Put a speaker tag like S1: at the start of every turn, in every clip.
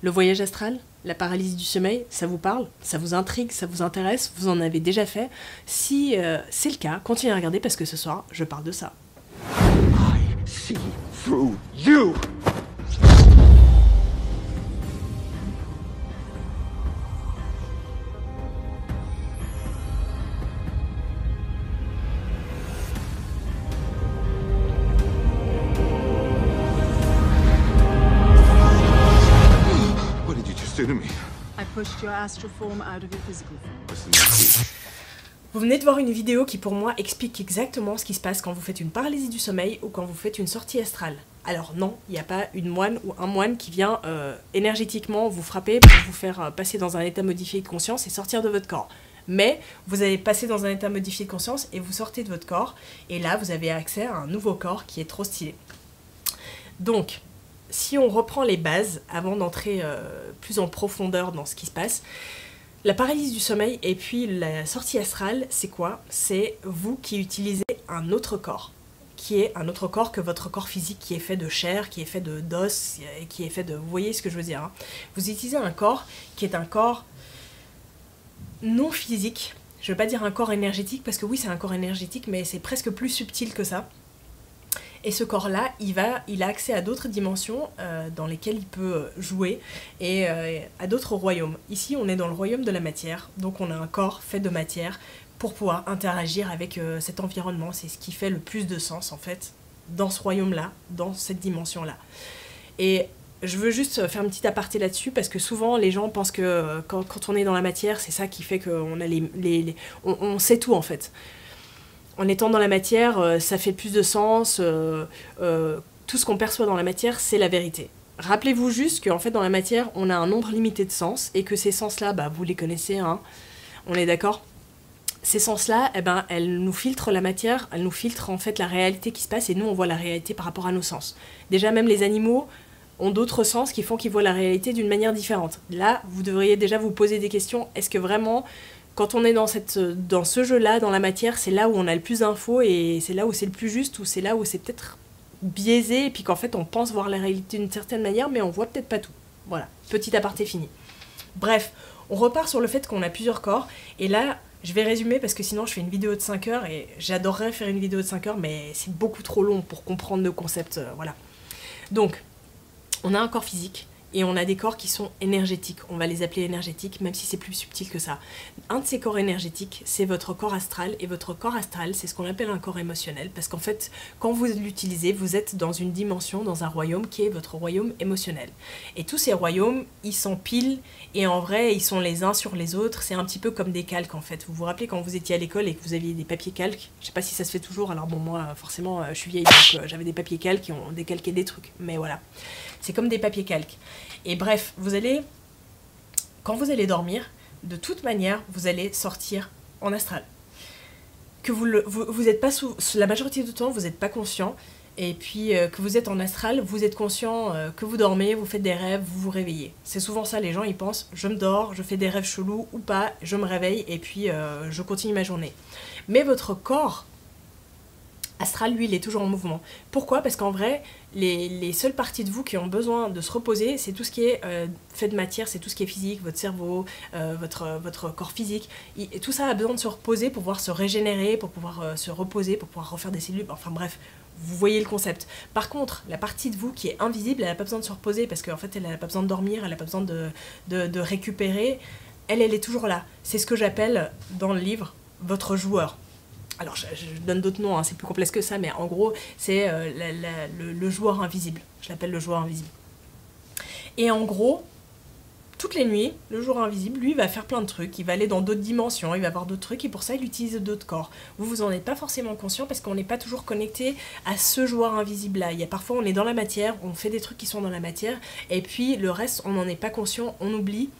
S1: Le voyage astral, la paralysie du sommeil, ça vous parle? Ça vous intrigue? Ça vous intéresse? Vous en avez déjà fait? Si c'est le cas, continuez à regarder parce que ce soir, je parle de ça.
S2: I see through you! What did you just do to me?
S3: I pushed your astral form out of your physical form.
S2: Listen to me.
S1: Vous venez de voir une vidéo qui pour moi explique exactement ce qui se passe quand vous faites une paralysie du sommeil ou quand vous faites une sortie astrale. Alors non, il n'y a pas une moine ou un moine qui vient énergétiquement vous frapper pour vous faire passer dans un état modifié de conscience et sortir de votre corps. Mais vous allez passer dans un état modifié de conscience et vous sortez de votre corps et là vous avez accès à un nouveau corps qui est trop stylé. Donc, si on reprend les bases avant d'entrer plus en profondeur dans ce qui se passe, la paralysie du sommeil et puis la sortie astrale, c'est quoi? C'est vous qui utilisez un autre corps, qui est un autre corps que votre corps physique, qui est fait de chair, qui est fait d'os, qui est fait de... Vous voyez ce que je veux dire, hein? Vous utilisez un corps qui est un corps non physique. Je ne veux pas dire un corps énergétique, parce que oui, c'est un corps énergétique, mais c'est presque plus subtil que ça. Et ce corps-là, il a accès à d'autres dimensions dans lesquelles il peut jouer et à d'autres royaumes. Ici, on est dans le royaume de la matière, donc on a un corps fait de matière pour pouvoir interagir avec cet environnement. C'est ce qui fait le plus de sens, en fait, dans ce royaume-là, dans cette dimension-là. Et je veux juste faire une petite aparté là-dessus, parce que souvent, les gens pensent que quand on est dans la matière, c'est ça qui fait qu'on a on sait tout, en fait. En étant dans la matière, ça fait plus de sens, tout ce qu'on perçoit dans la matière, c'est la vérité. Rappelez-vous juste qu'en fait, dans la matière, on a un nombre limité de sens, et que ces sens-là, bah, vous les connaissez, hein, on est d'accord? Ces sens-là, eh ben, elles nous filtrent la matière, elles nous filtrent en fait la réalité qui se passe, et nous, on voit la réalité par rapport à nos sens. Déjà, même les animaux ont d'autres sens qui font qu'ils voient la réalité d'une manière différente. Là, vous devriez déjà vous poser des questions, est-ce que vraiment... Quand on est dans ce jeu-là, dans la matière, c'est là où on a le plus d'infos et c'est là où c'est le plus juste, ou c'est là où c'est peut-être biaisé, et puis qu'en fait on pense voir la réalité d'une certaine manière, mais on voit peut-être pas tout. Voilà, petit aparté fini. Bref, on repart sur le fait qu'on a plusieurs corps, et là, je vais résumer parce que sinon je fais une vidéo de 5 heures, et j'adorerais faire une vidéo de 5 heures, mais c'est beaucoup trop long pour comprendre nos concepts, voilà. Donc, on a un corps physique, et on a des corps qui sont énergétiques, on va les appeler énergétiques, même si c'est plus subtil que ça. Un de ces corps énergétiques, c'est votre corps astral, et votre corps astral, c'est ce qu'on appelle un corps émotionnel, parce qu'en fait, quand vous l'utilisez, vous êtes dans une dimension, dans un royaume qui est votre royaume émotionnel. Et tous ces royaumes, ils s'empilent, et en vrai, ils sont les uns sur les autres, c'est un petit peu comme des calques en fait. Vous vous rappelez quand vous étiez à l'école et que vous aviez des papiers calques? Je sais pas si ça se fait toujours, alors bon, moi, forcément, je suis vieille, donc j'avais des papiers calques qui ont décalqué des trucs, mais voilà. C'est comme des papiers calques. Et bref, quand vous allez dormir, de toute manière, vous allez sortir en astral. Que vous êtes pas la majorité du temps, vous n'êtes pas conscient, et puis que vous êtes en astral, vous êtes conscient que vous dormez, vous faites des rêves, vous vous réveillez. C'est souvent ça, les gens, ils pensent, je me dors, je fais des rêves chelous, ou pas, je me réveille, et puis je continue ma journée. Mais votre corps astral, lui, il est toujours en mouvement. Pourquoi? Parce qu'en vrai, les seules parties de vous qui ont besoin de se reposer, c'est tout ce qui est fait de matière, c'est tout ce qui est physique, votre cerveau, votre corps physique. Et tout ça a besoin de se reposer pour pouvoir se régénérer, pour pouvoir se reposer, pour pouvoir refaire des cellules, enfin bref, vous voyez le concept. Par contre, la partie de vous qui est invisible, elle n'a pas besoin de se reposer parce qu'en fait, elle n'a pas besoin de dormir, elle n'a pas besoin de récupérer. Elle est toujours là. C'est ce que j'appelle, dans le livre, votre joueur. Alors, je donne d'autres noms, hein, c'est plus complexe que ça, mais en gros, c'est le joueur invisible. Je l'appelle le joueur invisible. Et en gros, toutes les nuits, le joueur invisible, lui, va faire plein de trucs. Il va aller dans d'autres dimensions, il va voir d'autres trucs, et pour ça, il utilise d'autres corps. Vous en êtes pas forcément conscient, parce qu'on n'est pas toujours connecté à ce joueur invisible-là. Parfois, on est dans la matière, on fait des trucs qui sont dans la matière, et puis le reste, on n'en est pas conscient, on oublie.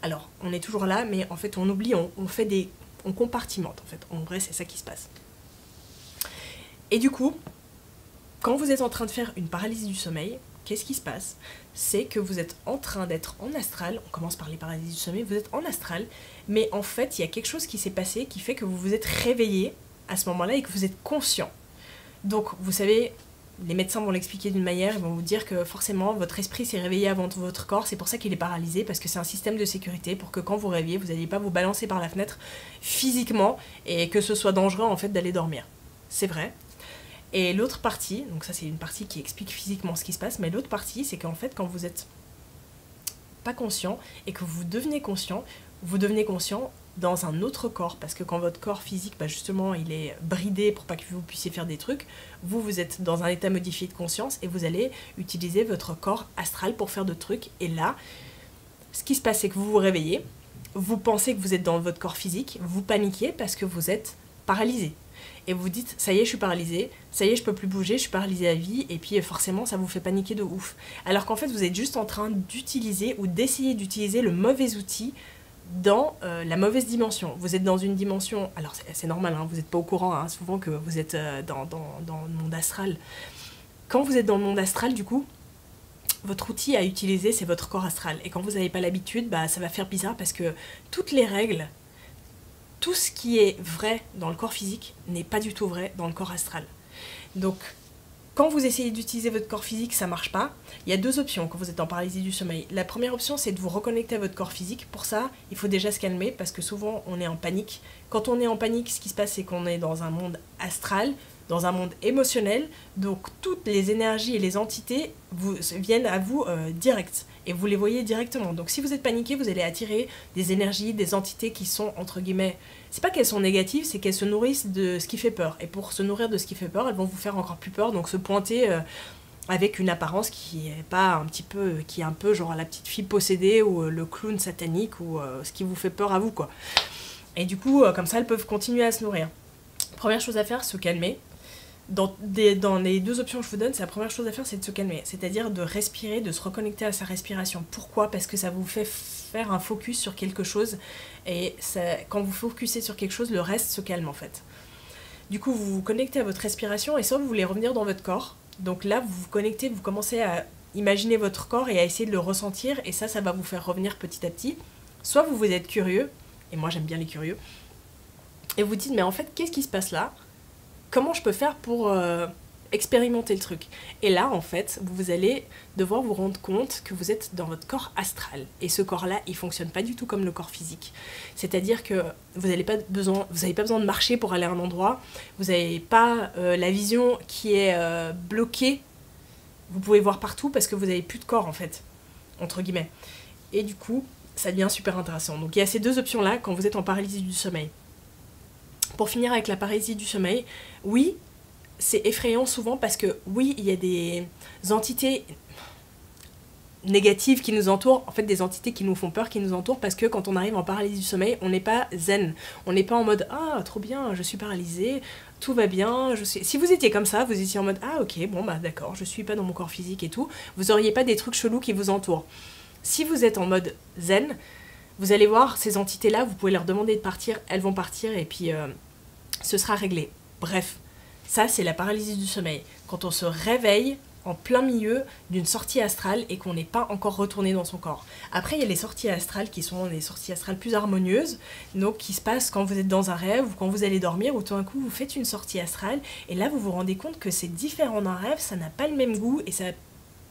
S1: Alors, on est toujours là, mais en fait, on oublie, on compartimente en fait, en vrai c'est ça qui se passe. Et du coup, quand vous êtes en train de faire une paralysie du sommeil, qu'est-ce qui se passe? C'est que vous êtes en train d'être en astral, on commence par les paralysies du sommeil, vous êtes en astral, mais en fait il y a quelque chose qui s'est passé qui fait que vous vous êtes réveillé à ce moment-là et que vous êtes conscient. Donc vous savez, les médecins vont l'expliquer d'une manière, ils vont vous dire que forcément votre esprit s'est réveillé avant votre corps, c'est pour ça qu'il est paralysé, parce que c'est un système de sécurité pour que quand vous rêviez, vous n'alliez pas vous balancer par la fenêtre physiquement et que ce soit dangereux en fait d'aller dormir. C'est vrai. Et l'autre partie, donc ça c'est une partie qui explique physiquement ce qui se passe, mais l'autre partie c'est qu'en fait quand vous êtes pas conscient et que vous devenez conscient dans un autre corps, parce que quand votre corps physique, justement, il est bridé pour pas que vous puissiez faire des trucs, vous êtes dans un état modifié de conscience et vous allez utiliser votre corps astral pour faire d'autres trucs. Et là, ce qui se passe, c'est que vous vous réveillez, vous pensez que vous êtes dans votre corps physique, vous paniquez parce que vous êtes paralysé. Et vous dites, ça y est, je suis paralysée, ça y est, je peux plus bouger, je suis paralysée à vie, et puis forcément, ça vous fait paniquer de ouf. Alors qu'en fait, vous êtes juste en train d'utiliser ou d'essayer d'utiliser le mauvais outil dans la mauvaise dimension. Vous êtes dans une dimension, alors c'est normal, hein, vous n'êtes pas au courant souvent que vous êtes dans le monde astral. Quand vous êtes dans le monde astral, du coup, votre outil à utiliser, c'est votre corps astral. Et quand vous n'avez pas l'habitude, ça va faire bizarre parce que toutes les règles, tout ce qui est vrai dans le corps physique n'est pas du tout vrai dans le corps astral. Donc, quand vous essayez d'utiliser votre corps physique, ça marche pas. Il y a deux options quand vous êtes en paralysie du sommeil. La première option, c'est de vous reconnecter à votre corps physique. Pour ça, il faut déjà se calmer parce que souvent, on est en panique. Quand on est en panique, ce qui se passe, c'est qu'on est dans un monde astral, dans un monde émotionnel. Donc, toutes les énergies et les entités viennent à vous direct. Et vous les voyez directement. Donc, si vous êtes paniqué, vous allez attirer des énergies, des entités qui sont, entre guillemets... C'est pas qu'elles sont négatives, c'est qu'elles se nourrissent de ce qui fait peur. Et pour se nourrir de ce qui fait peur, elles vont vous faire encore plus peur, donc se pointer avec une apparence qui est pas un petit peu, qui est un peu genre la petite fille possédée ou le clown satanique ou ce qui vous fait peur à vous, quoi. Et du coup, comme ça, elles peuvent continuer à se nourrir. Première chose à faire, se calmer. Dans les deux options que je vous donne, la première chose à faire, c'est de se calmer. C'est-à-dire de respirer, de se reconnecter à sa respiration. Pourquoi ? Parce que ça vous fait faire un focus sur quelque chose. Et quand vous focusez sur quelque chose, le reste se calme en fait. Du coup, vous vous connectez à votre respiration et soit vous voulez revenir dans votre corps. Donc là, vous vous connectez, vous commencez à imaginer votre corps et à essayer de le ressentir. Et ça va vous faire revenir petit à petit. Soit vous êtes curieux, et moi j'aime bien les curieux, et vous dites, mais en fait, qu'est-ce qui se passe là ? Comment je peux faire pour expérimenter le truc ? Et là, en fait, vous allez devoir vous rendre compte que vous êtes dans votre corps astral. Et ce corps-là, il fonctionne pas du tout comme le corps physique. C'est-à-dire que vous n'avez pas besoin de marcher pour aller à un endroit. Vous n'avez pas la vision qui est bloquée. Vous pouvez voir partout parce que vous n'avez plus de corps, en fait, entre guillemets. Et du coup, ça devient super intéressant. Donc il y a ces deux options-là quand vous êtes en paralysie du sommeil. Pour finir avec la paralysie du sommeil, oui, c'est effrayant souvent parce que oui, il y a des entités négatives qui nous entourent, en fait des entités qui nous font peur, qui nous entourent parce que quand on arrive en paralysie du sommeil, on n'est pas zen, on n'est pas en mode « Ah, trop bien, je suis paralysée, tout va bien, je suis... » Si vous étiez comme ça, vous étiez en mode « Ah, ok, bon bah d'accord, je suis pas dans mon corps physique et tout », vous auriez pas des trucs chelous qui vous entourent. Si vous êtes en mode zen, vous allez voir ces entités-là, vous pouvez leur demander de partir, elles vont partir et puis ce sera réglé. Bref, ça c'est la paralysie du sommeil. Quand on se réveille en plein milieu d'une sortie astrale et qu'on n'est pas encore retourné dans son corps. Après, il y a les sorties astrales qui sont des sorties astrales plus harmonieuses, donc qui se passent quand vous êtes dans un rêve ou quand vous allez dormir, ou tout d'un coup vous faites une sortie astrale et là vous vous rendez compte que c'est différent d'un rêve, ça n'a pas le même goût et ça n'a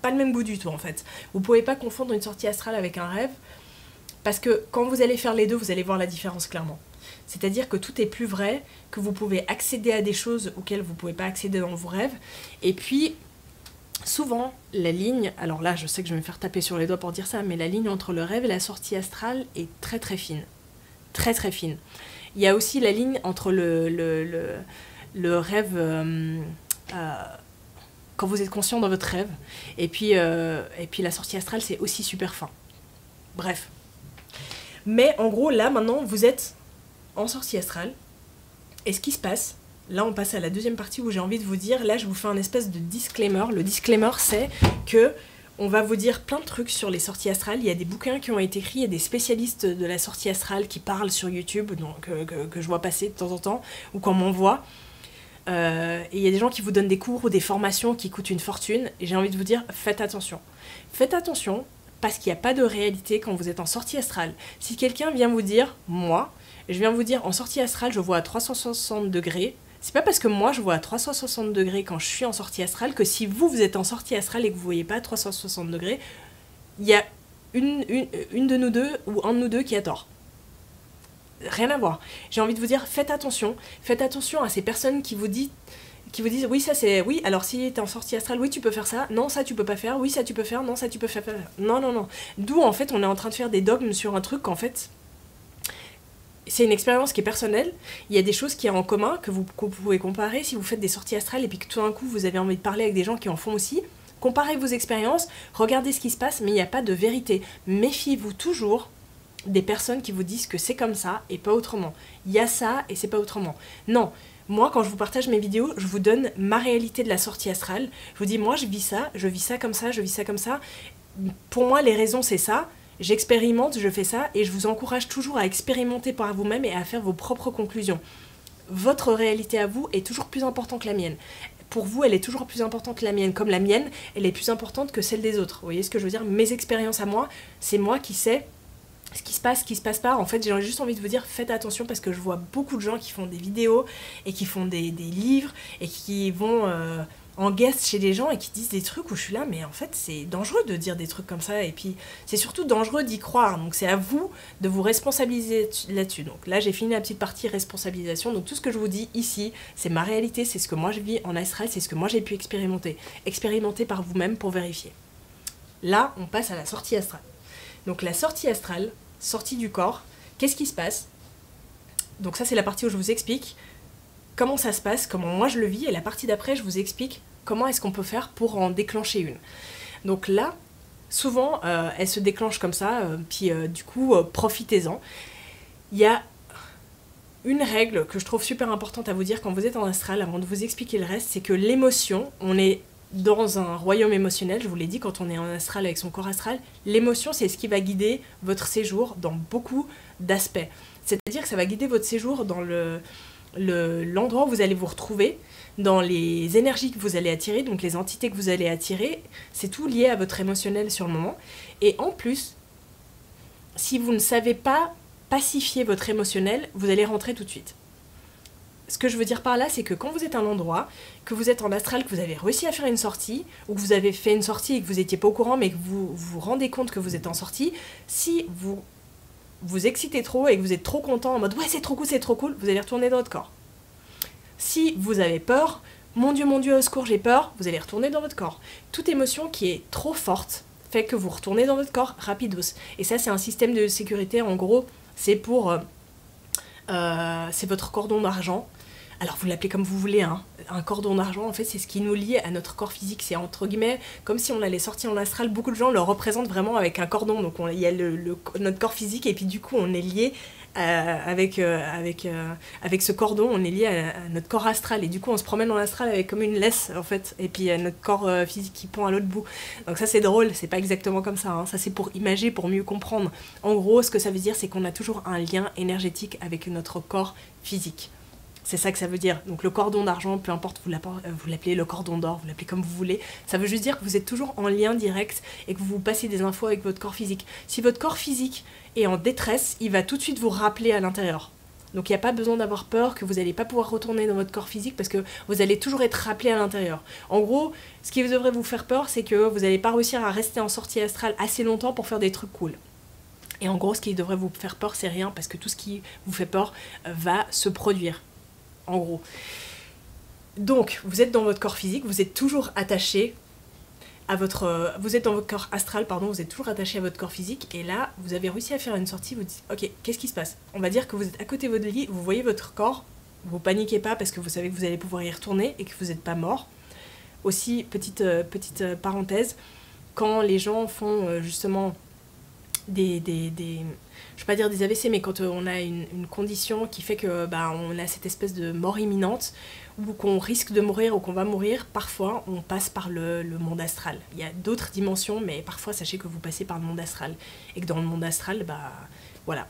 S1: pas le même goût du tout en fait. Vous pouvez pas confondre une sortie astrale avec un rêve parce que quand vous allez faire les deux, vous allez voir la différence clairement. C'est-à-dire que tout est plus vrai, que vous pouvez accéder à des choses auxquelles vous ne pouvez pas accéder dans vos rêves. Et puis, souvent, la ligne, alors là je sais que je vais me faire taper sur les doigts pour dire ça, mais la ligne entre le rêve et la sortie astrale est très très fine. Très très fine. Il y a aussi la ligne entre le rêve... quand vous êtes conscient dans votre rêve, et puis la sortie astrale, c'est aussi super fin. Bref. Mais en gros, là, maintenant, vous êtes en sortie astrale, et ce qui se passe, là, on passe à la deuxième partie où j'ai envie de vous dire, là, je vous fais un espèce de disclaimer. Le disclaimer, c'est que on va vous dire plein de trucs sur les sorties astrales. Il y a des bouquins qui ont été écrits, il y a des spécialistes de la sortie astrale qui parlent sur YouTube, donc, que je vois passer de temps en temps, ou qu'on m'envoie. Et il y a des gens qui vous donnent des cours ou des formations qui coûtent une fortune, et j'ai envie de vous dire, faites attention. Faites attention, parce qu'il n'y a pas de réalité quand vous êtes en sortie astrale. Si quelqu'un vient vous dire, moi, je viens vous dire, en sortie astrale, je vois à 360 degrés, C'est pas parce que moi je vois à 360 degrés quand je suis en sortie astrale que si vous êtes en sortie astrale et que vous voyez pas à 360 degrés, il y a une de nous deux ou un de nous deux qui a tort. Rien à voir. J'ai envie de vous dire, faites attention à ces personnes qui vous disent oui ça c'est, oui alors si t'es en sortie astrale, oui tu peux faire ça, non ça tu peux pas faire, oui ça tu peux faire, non ça tu peux faire, non. D'où en fait on est en train de faire des dogmes sur un truc qu'en fait c'est une expérience qui est personnelle, il y a des choses qui sont en commun que vous pouvez comparer si vous faites des sorties astrales et puis que tout d'un coup vous avez envie de parler avec des gens qui en font aussi. Comparez vos expériences, regardez ce qui se passe, mais il n'y a pas de vérité. Méfiez-vous toujours des personnes qui vous disent que c'est comme ça et pas autrement. Il y a ça et c'est pas autrement. Non, moi quand je vous partage mes vidéos, je vous donne ma réalité de la sortie astrale. Je vous dis moi je vis ça comme ça, je vis ça comme ça. Pour moi les raisons c'est ça. J'expérimente, je fais ça et je vous encourage toujours à expérimenter par vous-même et à faire vos propres conclusions. Votre réalité à vous est toujours plus importante que la mienne. Pour vous, elle est toujours plus importante que la mienne. Comme la mienne, elle est plus importante que celle des autres. Vous voyez ce que je veux dire? Mes expériences à moi, c'est moi qui sais ce qui se passe pas. En fait, j'ai juste envie de vous dire, faites attention parce que je vois beaucoup de gens qui font des vidéos et qui font des livres et qui vont en guest chez des gens et qui disent des trucs où je suis là, mais en fait, c'est dangereux de dire des trucs comme ça et puis c'est surtout dangereux d'y croire. Donc c'est à vous de vous responsabiliser là-dessus. Donc là, j'ai fini la petite partie responsabilisation. Donc tout ce que je vous dis ici, c'est ma réalité, c'est ce que moi je vis en astral, c'est ce que moi j'ai pu expérimenter. Expérimenter par vous-même pour vérifier. Là, on passe à la sortie astrale. Donc la sortie astrale, sortie du corps, qu'est-ce qui se passe? Donc ça c'est la partie où je vous explique comment ça se passe, comment moi je le vis, et la partie d'après je vous explique comment est-ce qu'on peut faire pour en déclencher une. Donc là, souvent elle se déclenche comme ça, puis du coup profitez-en. Il y a une règle que je trouve super importante à vous dire quand vous êtes en astral, avant de vous expliquer le reste, c'est que l'émotion, on est dans un royaume émotionnel, je vous l'ai dit, quand on est en astral avec son corps astral, l'émotion c'est ce qui va guider votre séjour dans beaucoup d'aspects. C'est-à-dire que ça va guider votre séjour dans l'endroit où vous allez vous retrouver, dans les énergies que vous allez attirer, donc les entités que vous allez attirer, c'est tout lié à votre émotionnel sur le moment. Et en plus, si vous ne savez pas pacifier votre émotionnel, vous allez rentrer tout de suite. Ce que je veux dire par là, c'est que quand vous êtes à un endroit, que vous êtes en astral, que vous avez réussi à faire une sortie, ou que vous avez fait une sortie et que vous n'étiez pas au courant, mais que vous vous rendez compte que vous êtes en sortie, si vous vous excitez trop et que vous êtes trop content en mode « ouais, c'est trop cool », vous allez retourner dans votre corps. Si vous avez peur, « mon Dieu, au secours, j'ai peur », vous allez retourner dans votre corps. Toute émotion qui est trop forte fait que vous retournez dans votre corps rapidos. Et ça, c'est un système de sécurité, en gros, c'est pour... c'est votre cordon d'argent. Alors vous l'appelez comme vous voulez, hein. Un cordon d'argent en fait c'est ce qui nous lie à notre corps physique, c'est entre guillemets comme si on allait sortir en astral, beaucoup de gens le représentent vraiment avec un cordon, donc il y a notre corps physique et puis du coup on est lié avec ce cordon, on est lié à notre corps astral et du coup on se promène en astral avec comme une laisse en fait et puis notre corps physique qui pend à l'autre bout. Donc ça c'est drôle, c'est pas exactement comme ça, hein. Ça c'est pour imager, pour mieux comprendre. En gros ce que ça veut dire c'est qu'on a toujours un lien énergétique avec notre corps physique. C'est ça que ça veut dire. Donc le cordon d'argent, peu importe, vous l'appelez le cordon d'or, vous l'appelez comme vous voulez, ça veut juste dire que vous êtes toujours en lien direct et que vous passez des infos avec votre corps physique. Si votre corps physique est en détresse, il va tout de suite vous rappeler à l'intérieur. Donc il n'y a pas besoin d'avoir peur que vous n'allez pas pouvoir retourner dans votre corps physique parce que vous allez toujours être rappelé à l'intérieur. En gros, ce qui devrait vous faire peur, c'est que vous n'allez pas réussir à rester en sortie astrale assez longtemps pour faire des trucs cool. Et en gros, ce qui devrait vous faire peur, c'est rien parce que tout ce qui vous fait peur va se produire. En gros. Donc, vous êtes dans votre corps physique, vous êtes toujours attaché à votre... vous êtes dans votre corps astral, pardon, vous êtes toujours attaché à votre corps physique, et là, vous avez réussi à faire une sortie, vous dites, ok, qu'est-ce qui se passe? On va dire que vous êtes à côté de votre lit, vous voyez votre corps, vous paniquez pas parce que vous savez que vous allez pouvoir y retourner et que vous n'êtes pas mort. Aussi, petite parenthèse, quand les gens font justement je vais pas dire des AVC, mais quand on a une condition qui fait que on a cette espèce de mort imminente, ou qu'on risque de mourir ou qu'on va mourir, parfois on passe par le monde astral. Il y a d'autres dimensions, mais parfois sachez que vous passez par le monde astral. Et que dans le monde astral, voilà.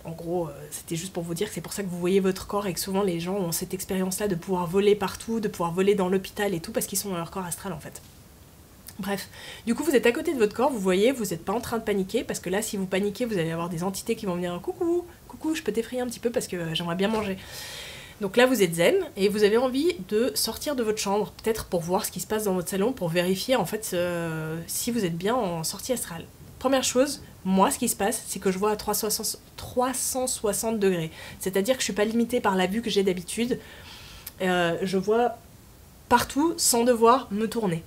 S1: En gros, c'était juste pour vous dire que c'est pour ça que vous voyez votre corps et que souvent les gens ont cette expérience-là de pouvoir voler partout, de pouvoir voler dans l'hôpital et tout, parce qu'ils sont dans leur corps astral en fait. Bref, du coup vous êtes à côté de votre corps, vous voyez, vous n'êtes pas en train de paniquer, parce que là si vous paniquez, vous allez avoir des entités qui vont venir « Coucou, coucou, je peux t'effrayer un petit peu parce que j'aimerais bien manger ». Donc là, vous êtes zen et vous avez envie de sortir de votre chambre, peut-être pour voir ce qui se passe dans votre salon, pour vérifier en fait si vous êtes bien en sortie astrale. Première chose, moi, ce qui se passe, c'est que je vois à 360 degrés. C'est-à-dire que je ne suis pas limitée par la vue que j'ai d'habitude. Je vois partout sans devoir me tourner.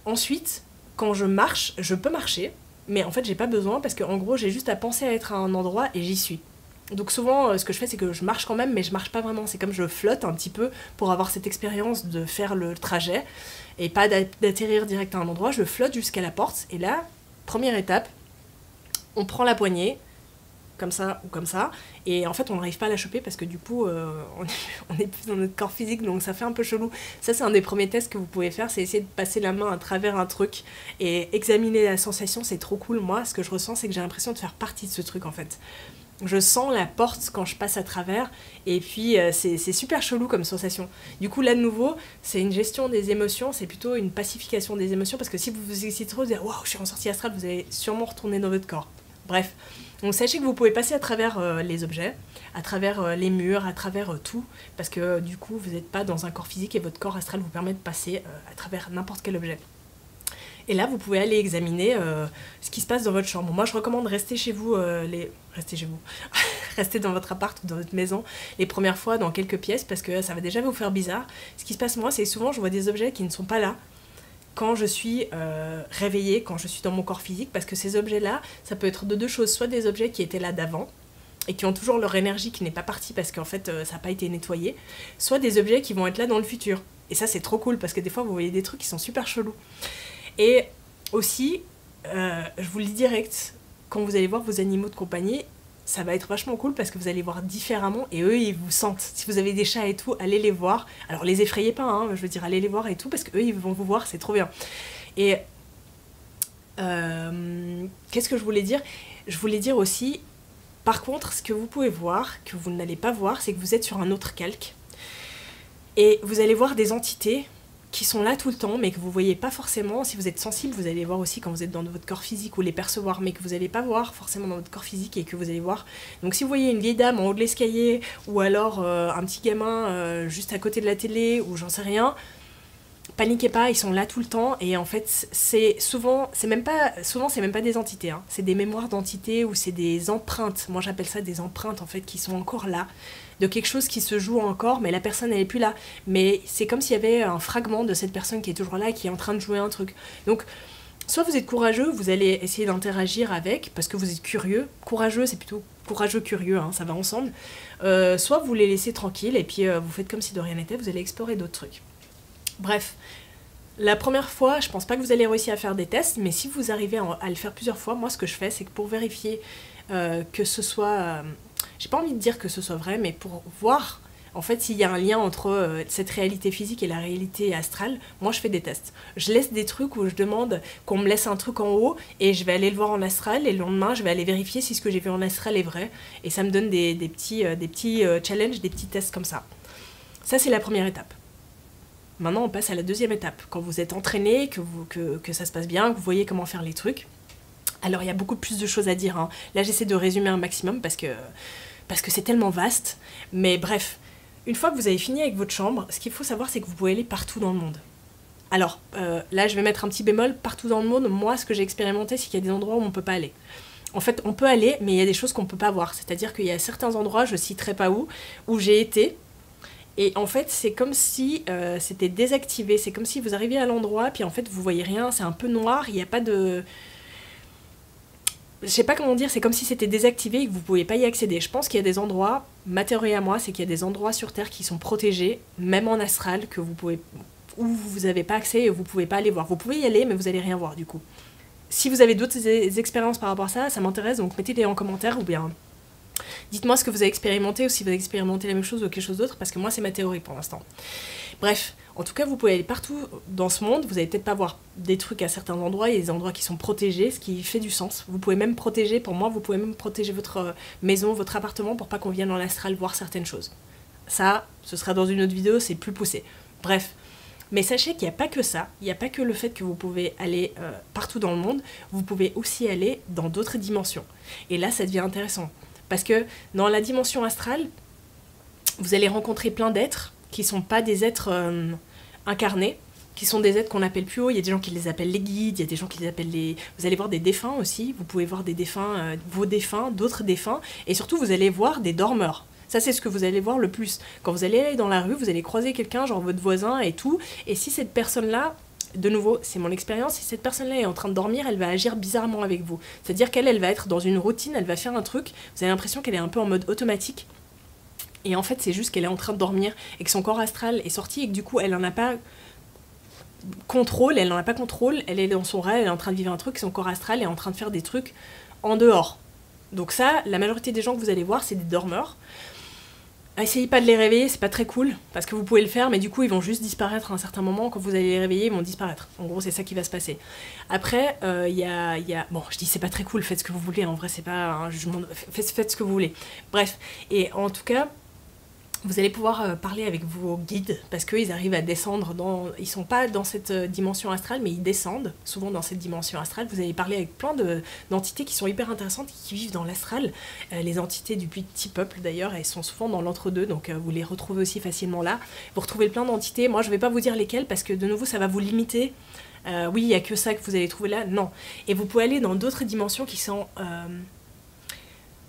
S1: Ensuite, quand je marche, je peux marcher, mais en fait, j'ai pas besoin parce qu'en gros, j'ai juste à penser à être à un endroit et j'y suis. Donc souvent, ce que je fais, c'est que je marche quand même, mais je marche pas vraiment. C'est comme je flotte un petit peu pour avoir cette expérience de faire le trajet et pas d'atterrir direct à un endroit. Je flotte jusqu'à la porte et là, première étape, on prend la poignée, comme ça ou comme ça, et en fait on n'arrive pas à la choper parce que du coup on est plus dans notre corps physique, donc ça fait un peu chelou. Ça, c'est un des premiers tests que vous pouvez faire, c'est essayer de passer la main à travers un truc et examiner la sensation. C'est trop cool. Moi, ce que je ressens, c'est que j'ai l'impression de faire partie de ce truc en fait. Je sens la porte quand je passe à travers, et puis c'est super chelou comme sensation. Du coup, là de nouveau, c'est une gestion des émotions, c'est plutôt une pacification des émotions, parce que si vous vous excitez trop, vous allez waouh, je suis en sortie astrale, vous allez sûrement retourner dans votre corps. Bref, donc sachez que vous pouvez passer à travers les objets, à travers les murs, à travers tout, parce que du coup, vous n'êtes pas dans un corps physique et votre corps astral vous permet de passer à travers n'importe quel objet. Et là, vous pouvez aller examiner ce qui se passe dans votre chambre. Moi, je recommande rester chez vous, rester dans votre appart ou dans votre maison les premières fois dans quelques pièces, parce que ça va déjà vous faire bizarre. Ce qui se passe moi, c'est souvent je vois des objets qui ne sont pas là quand je suis réveillée, quand je suis dans mon corps physique, parce que ces objets-là, ça peut être de deux choses. Soit des objets qui étaient là d'avant et qui ont toujours leur énergie qui n'est pas partie parce qu'en fait ça n'a pas été nettoyé, soit des objets qui vont être là dans le futur. Et ça, c'est trop cool parce que des fois vous voyez des trucs qui sont super chelous. Et aussi, je vous le dis direct, quand vous allez voir vos animaux de compagnie, ça va être vachement cool parce que vous allez voir différemment et eux, ils vous sentent. Si vous avez des chats et tout, allez les voir. Alors, les effrayez pas, hein, je veux dire, allez les voir et tout, parce qu'eux, ils vont vous voir, c'est trop bien. Et qu'est-ce que je voulais dire ? Je voulais dire aussi, par contre, ce que vous pouvez voir, que vous n'allez pas voir, c'est que vous êtes sur un autre calque. Et vous allez voir des entités qui sont là tout le temps, mais que vous voyez pas forcément. Si vous êtes sensible, vous allez les voir aussi quand vous êtes dans votre corps physique, ou les percevoir, mais que vous n'allez pas voir forcément dans votre corps physique et que vous allez voir. Donc si vous voyez une vieille dame en haut de l'escalier, ou alors un petit gamin juste à côté de la télé, ou j'en sais rien, paniquez pas, ils sont là tout le temps. Et en fait, souvent c'est même pas des entités, hein. C'est des mémoires d'entités ou c'est des empreintes. Moi j'appelle ça des empreintes en fait, qui sont encore là, de quelque chose qui se joue encore, mais la personne elle est plus là. Mais c'est comme s'il y avait un fragment de cette personne qui est toujours là, qui est en train de jouer un truc. Donc soit vous êtes courageux, vous allez essayer d'interagir avec, parce que vous êtes curieux. Courageux, c'est plutôt courageux curieux, hein, ça va ensemble. Soit vous les laissez tranquilles et puis vous faites comme si de rien n'était, vous allez explorer d'autres trucs. Bref, la première fois, je pense pas que vous allez réussir à faire des tests, mais si vous arrivez à le faire plusieurs fois, moi ce que je fais, c'est que pour vérifier que ce soit... j'ai pas envie de dire que ce soit vrai, mais pour voir en fait s'il y a un lien entre cette réalité physique et la réalité astrale, moi je fais des tests. Je laisse des trucs où je demande qu'on me laisse un truc en haut et je vais aller le voir en astral, et le lendemain je vais aller vérifier si ce que j'ai vu en astral est vrai, et ça me donne des petits challenges, des petits tests comme ça. Ça, c'est la première étape. Maintenant, on passe à la deuxième étape. Quand vous êtes entraîné, que ça se passe bien, que vous voyez comment faire les trucs. Alors, il y a beaucoup plus de choses à dire, hein. Là, j'essaie de résumer un maximum parce que c'est tellement vaste. Mais bref, une fois que vous avez fini avec votre chambre, ce qu'il faut savoir, c'est que vous pouvez aller partout dans le monde. Alors, là, je vais mettre un petit bémol. Partout dans le monde, moi, ce que j'ai expérimenté, c'est qu'il y a des endroits où on ne peut pas aller. En fait, on peut aller, mais il y a des choses qu'on ne peut pas voir. C'est-à-dire qu'il y a certains endroits, je ne citerai pas où j'ai été. Et en fait, c'est comme si c'était désactivé. C'est comme si vous arriviez à l'endroit, puis en fait, vous voyez rien, c'est un peu noir, il n'y a pas de... Je sais pas comment dire, c'est comme si c'était désactivé et que vous ne pouviez pas y accéder. Je pense qu'il y a des endroits, ma théorie à moi, c'est qu'il y a des endroits sur Terre qui sont protégés, même en astral, où vous n'avez pas accès et vous ne pouvez pas aller voir. Vous pouvez y aller, mais vous n'allez rien voir du coup. Si vous avez d'autres expériences par rapport à ça, ça m'intéresse, donc mettez-les en commentaire ou bien... dites-moi ce que vous avez expérimenté, ou si vous avez expérimenté la même chose ou quelque chose d'autre, parce que moi c'est ma théorie pour l'instant. Bref, en tout cas vous pouvez aller partout dans ce monde, vous allez peut-être pas voir des trucs à certains endroits, il y a des endroits qui sont protégés, ce qui fait du sens. Vous pouvez même protéger, pour moi, vous pouvez même protéger votre maison, votre appartement pour pas qu'on vienne en astral voir certaines choses. Ça, ce sera dans une autre vidéo, c'est plus poussé. Bref. Mais sachez qu'il n'y a pas que ça, il n'y a pas que le fait que vous pouvez aller partout dans le monde, vous pouvez aussi aller dans d'autres dimensions. Et là ça devient intéressant. Parce que dans la dimension astrale, vous allez rencontrer plein d'êtres qui sont pas des êtres incarnés, qui sont des êtres qu'on appelle plus haut. Il y a des gens qui les appellent les guides, il y a des gens qui les appellent les... Vous allez voir des défunts aussi, vous pouvez voir des défunts, vos défunts, d'autres défunts, et surtout vous allez voir des dormeurs. Ça, c'est ce que vous allez voir le plus. Quand vous allez aller dans la rue, vous allez croiser quelqu'un, genre votre voisin et tout, et si cette personne-là, de nouveau, c'est mon expérience, si cette personne-là est en train de dormir, elle va agir bizarrement avec vous. C'est-à-dire qu'elle va être dans une routine, elle va faire un truc, vous avez l'impression qu'elle est un peu en mode automatique, et en fait, c'est juste qu'elle est en train de dormir, et que son corps astral est sorti, et que du coup, elle n'en a pas contrôle, elle est dans son rêve, elle est en train de vivre un truc, son corps astral est en train de faire des trucs en dehors. Donc ça, la majorité des gens que vous allez voir, c'est des dormeurs. Essayez pas de les réveiller, c'est pas très cool, parce que vous pouvez le faire, mais du coup ils vont juste disparaître à un certain moment. Quand vous allez les réveiller, ils vont disparaître. En gros, c'est ça qui va se passer. Après, il y a... Bon, je dis c'est pas très cool, faites ce que vous voulez, en vrai c'est pas un jugement, faites ce que vous voulez. Bref, et en tout cas, vous allez pouvoir parler avec vos guides, parce qu'ils arrivent à descendre dans... Ils sont pas dans cette dimension astrale, mais ils descendent souvent dans cette dimension astrale. Vous allez parler avec plein d'entités qui sont hyper intéressantes, qui vivent dans l'astral. Les entités du petit peuple, d'ailleurs, elles sont souvent dans l'entre-deux, donc vous les retrouvez aussi facilement là. Vous retrouvez plein d'entités. Moi, je vais pas vous dire lesquelles, parce que de nouveau, ça va vous limiter. Oui, il y a que ça que vous allez trouver là. Non. Et vous pouvez aller dans d'autres dimensions qui sont...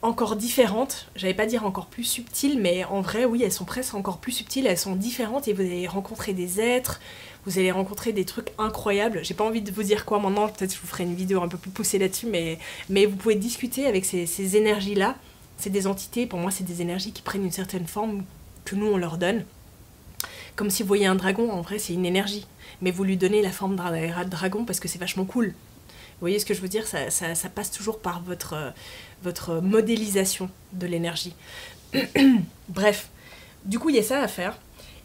S1: encore différentes, j'allais pas dire encore plus subtiles, mais en vrai, oui, elles sont presque encore plus subtiles, elles sont différentes, et vous allez rencontrer des êtres, vous allez rencontrer des trucs incroyables. J'ai pas envie de vous dire quoi maintenant, peut-être je vous ferai une vidéo un peu plus poussée là-dessus, mais vous pouvez discuter avec ces énergies-là. C'est des entités, pour moi, c'est des énergies qui prennent une certaine forme que nous, on leur donne. Comme si vous voyez un dragon, en vrai, c'est une énergie, mais vous lui donnez la forme d'un dragon parce que c'est vachement cool. Vous voyez ce que je veux dire, ça passe toujours par votre modélisation de l'énergie. Bref, du coup, il y a ça à faire.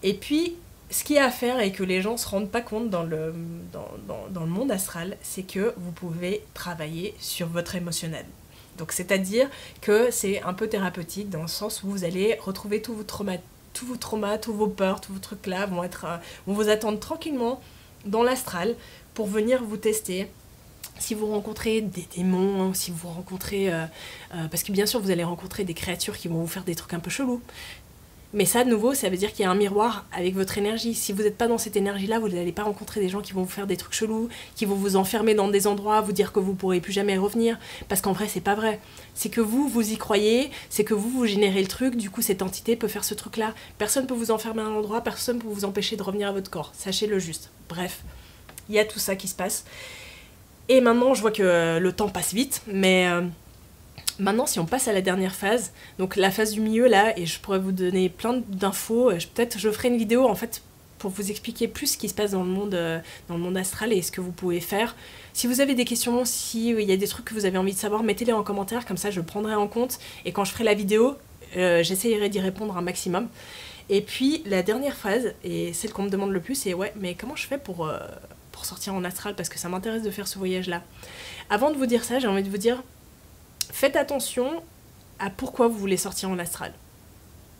S1: Et puis, ce qu'il y a à faire et que les gens ne se rendent pas compte dans le monde astral, c'est que vous pouvez travailler sur votre émotionnel. Donc, c'est-à-dire que c'est un peu thérapeutique dans le sens où vous allez retrouver tous vos traumas, tous vos peurs, tous vos trucs-là vont vous attendre tranquillement dans l'astral pour venir vous tester. Si vous rencontrez des démons, si vous rencontrez... parce que bien sûr, vous allez rencontrer des créatures qui vont vous faire des trucs un peu chelous. Mais ça, de nouveau, ça veut dire qu'il y a un miroir avec votre énergie. Si vous n'êtes pas dans cette énergie-là, vous n'allez pas rencontrer des gens qui vont vous faire des trucs chelous, qui vont vous enfermer dans des endroits, vous dire que vous ne pourrez plus jamais revenir. Parce qu'en vrai, c'est pas vrai. C'est que vous y croyez, c'est que vous générez le truc, du coup, cette entité peut faire ce truc-là. Personne ne peut vous enfermer à un endroit, personne ne peut vous empêcher de revenir à votre corps. Sachez-le juste. Bref, il y a tout ça qui se passe. Et maintenant, je vois que le temps passe vite, mais maintenant, si on passe à la dernière phase, donc la phase du milieu, là, et je pourrais vous donner plein d'infos, peut-être je ferai une vidéo, en fait, pour vous expliquer plus ce qui se passe dans le monde astral et ce que vous pouvez faire. Si vous avez des questions, s'il y a des trucs que vous avez envie de savoir, mettez-les en commentaire, comme ça je le prendrai en compte, et quand je ferai la vidéo, j'essayerai d'y répondre un maximum. Et puis, la dernière phase, et celle qu'on me demande le plus, c'est « Ouais, mais comment je fais pour sortir en astral, parce que ça m'intéresse de faire ce voyage-là. » Avant de vous dire ça, j'ai envie de vous dire, faites attention à pourquoi vous voulez sortir en astral.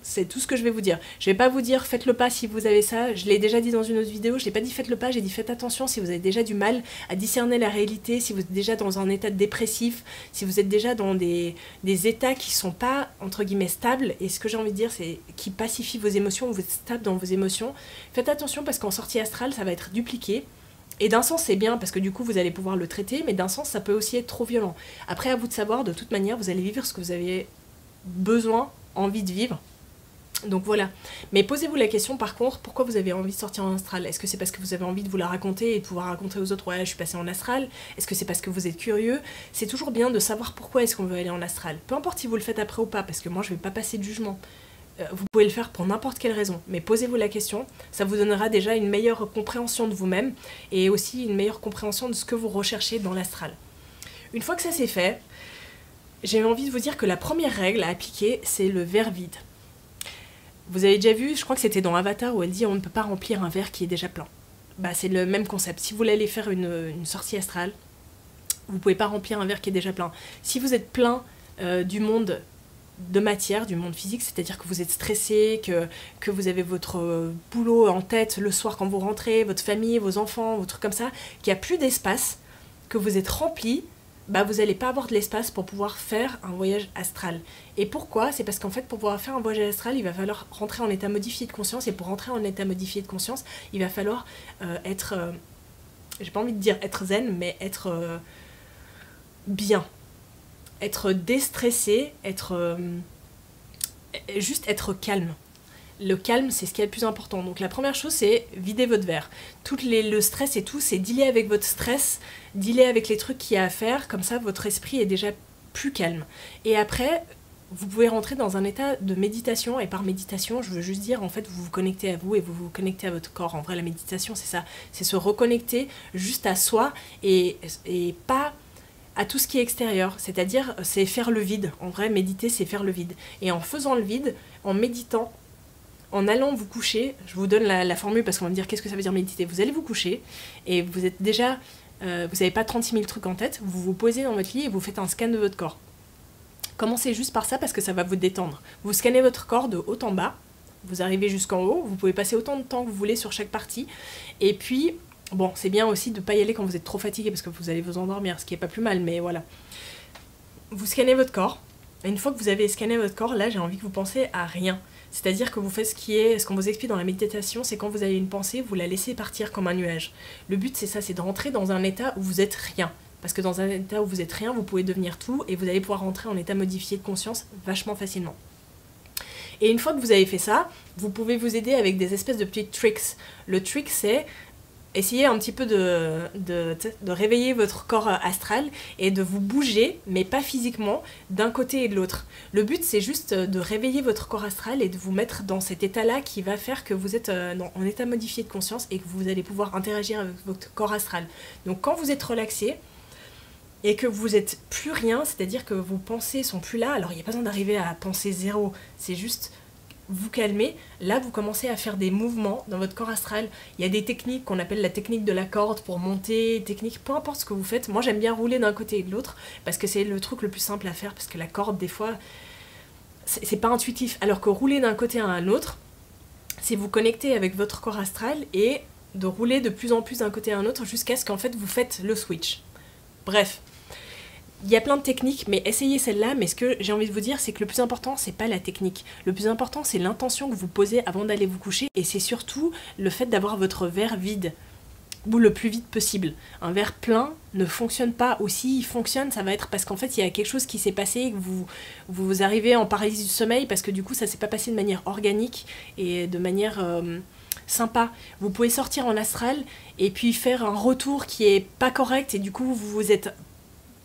S1: C'est tout ce que je vais vous dire. Je vais pas vous dire faites le pas si vous avez ça, je l'ai déjà dit dans une autre vidéo, je n'ai pas dit faites le pas, j'ai dit faites attention si vous avez déjà du mal à discerner la réalité, si vous êtes déjà dans un état dépressif, si vous êtes déjà dans des états qui sont pas, entre guillemets, stables, et ce que j'ai envie de dire, c'est qui pacifient vos émotions, vous êtes stable dans vos émotions. Faites attention parce qu'en sortie astrale, ça va être dupliqué. Et d'un sens, c'est bien parce que du coup, vous allez pouvoir le traiter, mais d'un sens, ça peut aussi être trop violent. Après, à vous de savoir, de toute manière, vous allez vivre ce que vous avez besoin, envie de vivre. Donc voilà. Mais posez-vous la question, par contre, pourquoi vous avez envie de sortir en astral? Est-ce que c'est parce que vous avez envie de vous la raconter et de pouvoir raconter aux autres, ouais, je suis passée en astral? Est-ce que c'est parce que vous êtes curieux? C'est toujours bien de savoir pourquoi est-ce qu'on veut aller en astral. Peu importe si vous le faites après ou pas, parce que moi, je vais pas passer de jugement. Vous pouvez le faire pour n'importe quelle raison, mais posez-vous la question, ça vous donnera déjà une meilleure compréhension de vous-même et aussi une meilleure compréhension de ce que vous recherchez dans l'astral. Une fois que ça c'est fait, j'ai envie de vous dire que la première règle à appliquer, c'est le verre vide. Vous avez déjà vu, je crois que c'était dans Avatar où elle dit on ne peut pas remplir un verre qui est déjà plein. Bah c'est le même concept. Si vous voulez aller faire une sortie astrale, vous ne pouvez pas remplir un verre qui est déjà plein. Si vous êtes plein du monde de matière, du monde physique, c'est-à-dire que vous êtes stressé, que vous avez votre boulot en tête le soir quand vous rentrez, votre famille, vos enfants, vos trucs comme ça, qu'il n'y a plus d'espace, que vous êtes rempli, bah vous n'allez pas avoir de l'espace pour pouvoir faire un voyage astral. Et pourquoi? C'est parce qu'en fait, pour pouvoir faire un voyage astral, il va falloir rentrer en état modifié de conscience, et pour rentrer en état modifié de conscience, il va falloir être, j'ai pas envie de dire être zen, mais être bien, être déstressé, juste être calme. Le calme, c'est ce qui est le plus important. Donc la première chose, c'est vider votre verre. Le stress et tout, c'est dealer avec votre stress, dealer avec les trucs qu'il y a à faire, comme ça votre esprit est déjà plus calme. Et après, vous pouvez rentrer dans un état de méditation, et par méditation, je veux juste dire, en fait, vous vous connectez à vous et vous vous connectez à votre corps. En vrai, la méditation, c'est ça, c'est se reconnecter juste à soi et pas à tout ce qui est extérieur, c'est-à-dire c'est faire le vide. En vrai, méditer, c'est faire le vide. Et en faisant le vide, en méditant, en allant vous coucher, je vous donne la formule parce qu'on va me dire qu'est-ce que ça veut dire méditer. Vous allez vous coucher et vous êtes déjà, vous n'avez pas 36 000 trucs en tête, vous vous posez dans votre lit et vous faites un scan de votre corps. Commencez juste par ça parce que ça va vous détendre. Vous scannez votre corps de haut en bas, vous arrivez jusqu'en haut, vous pouvez passer autant de temps que vous voulez sur chaque partie. Et puis, bon, c'est bien aussi de ne pas y aller quand vous êtes trop fatigué parce que vous allez vous endormir, ce qui est pas plus mal, mais voilà. Vous scannez votre corps. Et une fois que vous avez scanné votre corps, là, j'ai envie que vous pensiez à rien. C'est-à-dire que vous faites ce qu'on vous explique dans la méditation, c'est quand vous avez une pensée, vous la laissez partir comme un nuage. Le but, c'est ça, c'est de rentrer dans un état où vous êtes rien. Parce que dans un état où vous êtes rien, vous pouvez devenir tout et vous allez pouvoir rentrer en état modifié de conscience vachement facilement. Et une fois que vous avez fait ça, vous pouvez vous aider avec des espèces de petits tricks. Le trick, c'est essayer un petit peu de réveiller votre corps astral et de vous bouger, mais pas physiquement, d'un côté et de l'autre. Le but, c'est juste de réveiller votre corps astral et de vous mettre dans cet état-là qui va faire que vous êtes en état modifié de conscience et que vous allez pouvoir interagir avec votre corps astral. Donc quand vous êtes relaxé et que vous êtes plus rien, c'est-à-dire que vos pensées sont plus là, alors il n'y a pas besoin d'arriver à penser zéro, c'est juste vous calmez, là vous commencez à faire des mouvements dans votre corps astral. Il y a des techniques qu'on appelle la technique de la corde pour monter, peu importe ce que vous faites. Moi j'aime bien rouler d'un côté et de l'autre parce que c'est le truc le plus simple à faire, parce que la corde des fois c'est pas intuitif, alors que rouler d'un côté à un autre, c'est vous connecter avec votre corps astral et de rouler de plus en plus d'un côté à un autre jusqu'à ce qu'en fait vous faites le switch. Bref. Il y a plein de techniques, mais essayez celle-là, mais ce que j'ai envie de vous dire, c'est que le plus important, c'est pas la technique. Le plus important, c'est l'intention que vous posez avant d'aller vous coucher, et c'est surtout le fait d'avoir votre verre vide, ou le plus vite possible. Un verre plein ne fonctionne pas, ou s'il fonctionne, ça va être parce qu'en fait, il y a quelque chose qui s'est passé, et que vous arrivez en paralysie du sommeil, parce que du coup, ça s'est pas passé de manière organique, et de manière sympa. Vous pouvez sortir en astral, et puis faire un retour qui est pas correct, et du coup,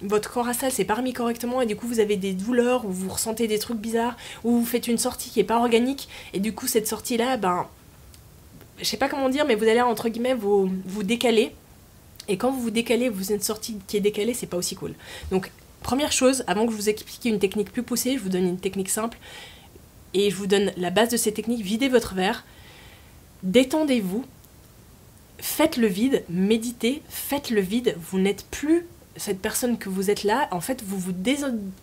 S1: votre corps astral s'est pas remis correctement et du coup vous avez des douleurs ou vous ressentez des trucs bizarres ou vous faites une sortie qui est pas organique et du coup cette sortie là, je sais pas comment dire, mais vous allez entre guillemets vous décaler, et quand vous vous décalez, vous avez une sortie qui est décalée, c'est pas aussi cool. Donc première chose, avant que je vous explique une technique plus poussée, je vous donne une technique simple et je vous donne la base de ces techniques. Videz votre verre, détendez-vous, faites le vide, méditez, faites le vide, vous n'êtes plus cette personne que vous êtes là. En fait,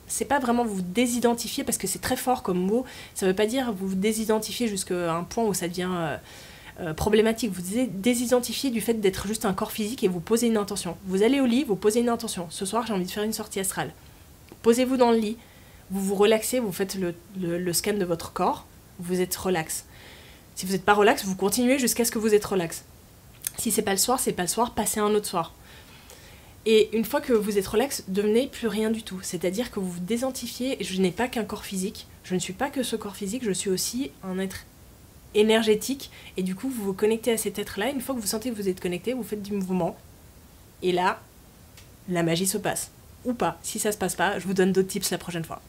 S1: c'est pas vraiment vous désidentifier parce que c'est très fort comme mot, ça veut pas dire vous désidentifier jusqu'à un point où ça devient problématique. Vous désidentifier du fait d'être juste un corps physique et vous posez une intention. Vous allez au lit, vous posez une intention. Ce soir, j'ai envie de faire une sortie astrale. Posez-vous dans le lit, vous vous relaxez, vous faites le scan de votre corps, vous êtes relax. Si vous n'êtes pas relax, vous continuez jusqu'à ce que vous êtes relax. Si c'est pas le soir, c'est pas le soir, passez un autre soir. Et une fois que vous êtes relax, devenez plus rien du tout. C'est-à-dire que vous vous désidentifiez. Je n'ai pas qu'un corps physique. Je ne suis pas que ce corps physique. Je suis aussi un être énergétique. Et du coup, vous vous connectez à cet être-là. Une fois que vous sentez que vous êtes connecté, vous faites du mouvement. Et là, la magie se passe. Ou pas. Si ça se passe pas, je vous donne d'autres tips la prochaine fois.